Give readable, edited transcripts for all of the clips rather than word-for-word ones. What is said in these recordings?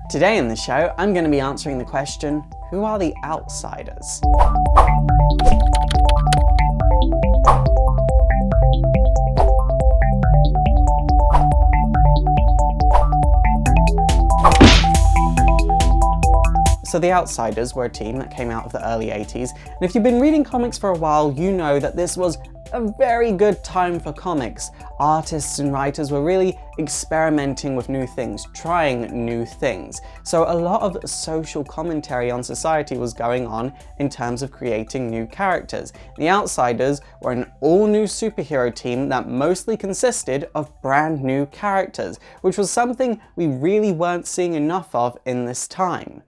Today in the show, I'm going to be answering the question, who are the outsiders? So the Outsiders were a team that came out of the early 80s, and if you've been reading comics for a while, you know that this was a very good time for comics. Artists and writers were really experimenting with new things, trying new things. So a lot of social commentary on society was going on in terms of creating new characters. The Outsiders were an all-new superhero team that mostly consisted of brand new characters, which was something we really weren't seeing enough of in this time.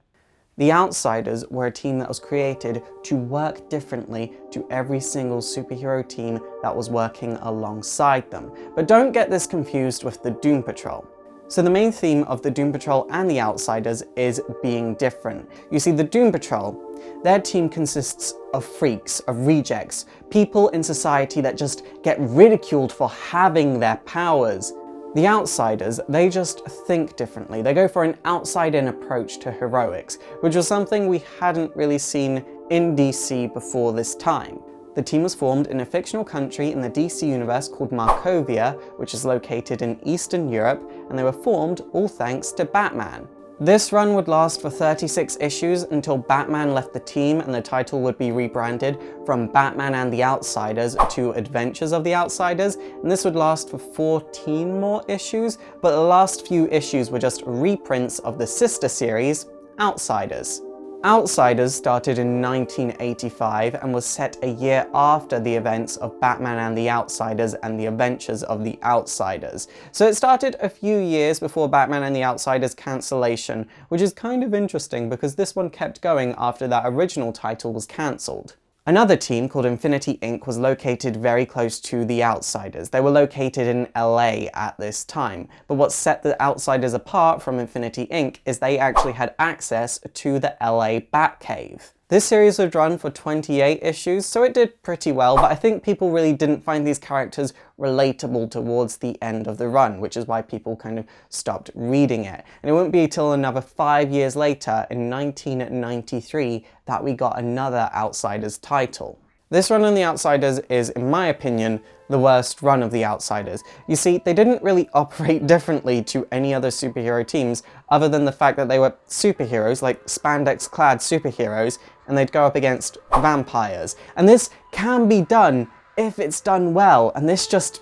The Outsiders were a team that was created to work differently to every single superhero team that was working alongside them. But don't get this confused with the Doom Patrol. So the main theme of the Doom Patrol and the Outsiders is being different. You see, the Doom Patrol, their team consists of freaks, of rejects, people in society that just get ridiculed for having their powers. The Outsiders, they just think differently. They go for an outside-in approach to heroics, which was something we hadn't really seen in DC before this time. The team was formed in a fictional country in the DC universe called Markovia, which is located in Eastern Europe, and they were formed all thanks to Batman. This run would last for 36 issues until Batman left the team and the title would be rebranded from Batman and the Outsiders to Adventures of the Outsiders, and this would last for 14 more issues, but the last few issues were just reprints of the sister series, Outsiders. Outsiders started in 1985 and was set a year after the events of Batman and the Outsiders and the Adventures of the Outsiders. So it started a few years before Batman and the Outsiders cancellation, which is kind of interesting because this one kept going after that original title was cancelled. Another team called Infinity Inc. was located very close to the Outsiders. They were located in LA at this time, but what set the Outsiders apart from Infinity Inc. is they actually had access to the LA Batcave. This series would run for 28 issues, so it did pretty well, but I think people really didn't find these characters relatable towards the end of the run, which is why people kind of stopped reading it. And it wouldn't be until another 5 years later, in 1993, that we got another Outsiders title. This run on the Outsiders is, in my opinion, the worst run of the Outsiders. You see, they didn't really operate differently to any other superhero teams, other than the fact that they were superheroes, like spandex-clad superheroes, and they'd go up against vampires. And this can be done if it's done well, and this just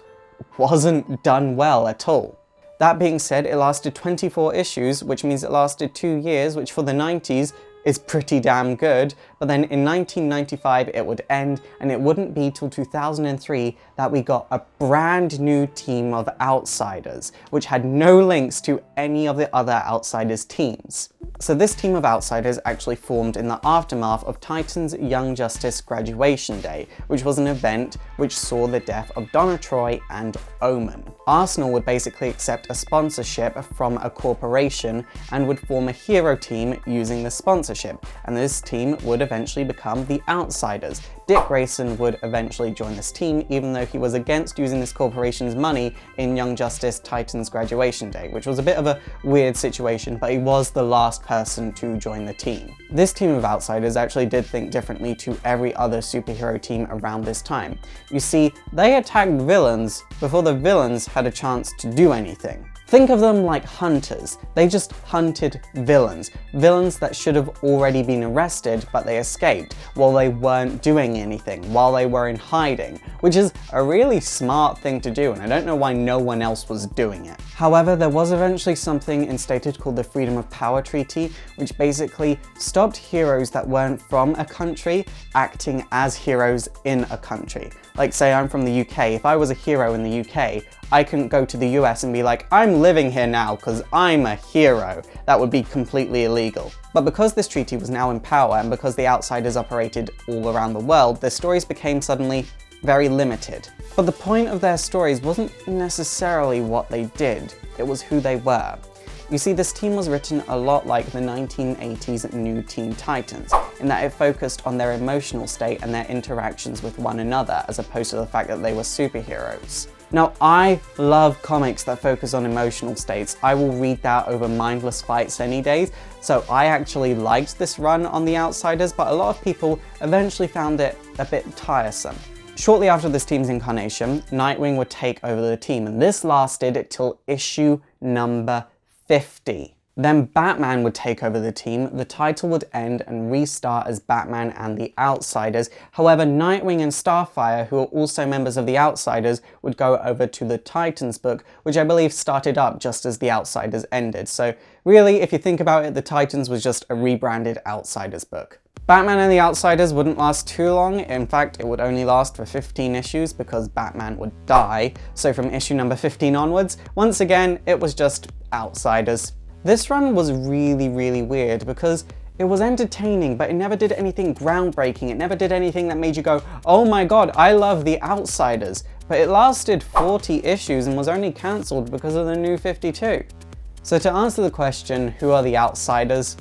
wasn't done well at all. That being said, it lasted 24 issues, which means it lasted 2 years, which for the 90s is pretty damn good, but then in 1995 it would end, and it wouldn't be till 2003 that we got a brand new team of Outsiders, which had no links to any of the other Outsiders teams. So this team of Outsiders actually formed in the aftermath of Titan's Young Justice Graduation Day, which was an event which saw the death of Donna Troy and Omen. Arsenal would basically accept a sponsorship from a corporation and would form a hero team using the sponsorship, and this team would eventually become the Outsiders. Dick Grayson would eventually join this team, even though he was against using this corporation's money in Young Justice Titan's Graduation Day, which was a bit of a weird situation, but he was the last person to join the team. This team of Outsiders actually did think differently to every other superhero team around this time. You see, they attacked villains before the villains had a chance to do anything. Think of them like hunters. They just hunted villains. Villains that should have already been arrested, but they escaped while they weren't doing anything, while they were in hiding, which is a really smart thing to do, and I don't know why no one else was doing it. However, there was eventually something instated called the Freedom of Power Treaty, which basically stopped heroes that weren't from a country acting as heroes in a country. Like, say I'm from the UK, if I was a hero in the UK, I couldn't go to the US and be like, I'm living here now because I'm a hero. That would be completely illegal. But because this treaty was now in power, and because the Outsiders operated all around the world, their stories became suddenly very limited. But the point of their stories wasn't necessarily what they did, it was who they were. You see, this team was written a lot like the 1980s New Teen Titans, in that it focused on their emotional state and their interactions with one another, as opposed to the fact that they were superheroes. Now, I love comics that focus on emotional states. I will read that over mindless fights any days, so I actually liked this run on The Outsiders, but a lot of people eventually found it a bit tiresome. Shortly after this team's incarnation, Nightwing would take over the team, and this lasted till issue number 50. Then Batman would take over the team, the title would end and restart as Batman and the Outsiders. However, Nightwing and Starfire, who are also members of the Outsiders, would go over to the Titans book, which I believe started up just as the Outsiders ended. So really, if you think about it, the Titans was just a rebranded Outsiders book. Batman and the Outsiders wouldn't last too long. In fact, it would only last for 15 issues because Batman would die. So from issue number 15 onwards, once again, it was just Outsiders. This run was really weird because it was entertaining, but it never did anything groundbreaking. It never did anything that made you go, oh my god, I love The Outsiders. But it lasted 40 issues and was only cancelled because of the New 52. So to answer the question, who are the Outsiders?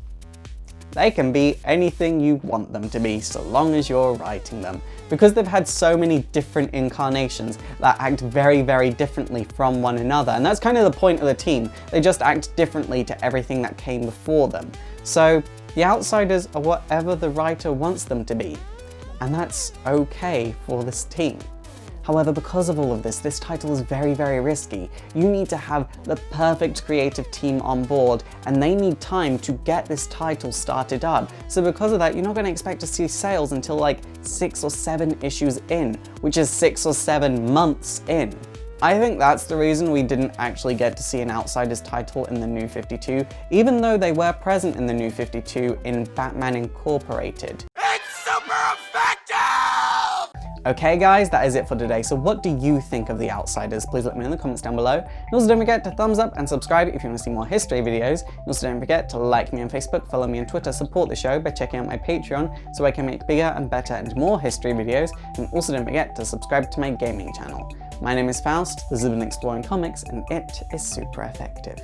They can be anything you want them to be, so long as you're writing them. Because they've had so many different incarnations that act very differently from one another, and that's kind of the point of the team. They just act differently to everything that came before them. So the Outsiders are whatever the writer wants them to be, and that's okay for this team. However, because of all of this, this title is very risky. You need to have the perfect creative team on board, and they need time to get this title started up. So because of that, you're not going to expect to see sales until like 6 or 7 issues in, which is 6 or 7 months in. I think that's the reason we didn't actually get to see an Outsiders title in the New 52, even though they were present in the New 52 in Batman Incorporated. Okay guys, that is it for today. So what do you think of The Outsiders? Please let me know in the comments down below. And also don't forget to thumbs up and subscribe if you want to see more history videos. And also don't forget to like me on Facebook, follow me on Twitter, support the show by checking out my Patreon so I can make bigger and better and more history videos. And also don't forget to subscribe to my gaming channel. My name is Faust, this has been Exploring Comics, and it is super effective.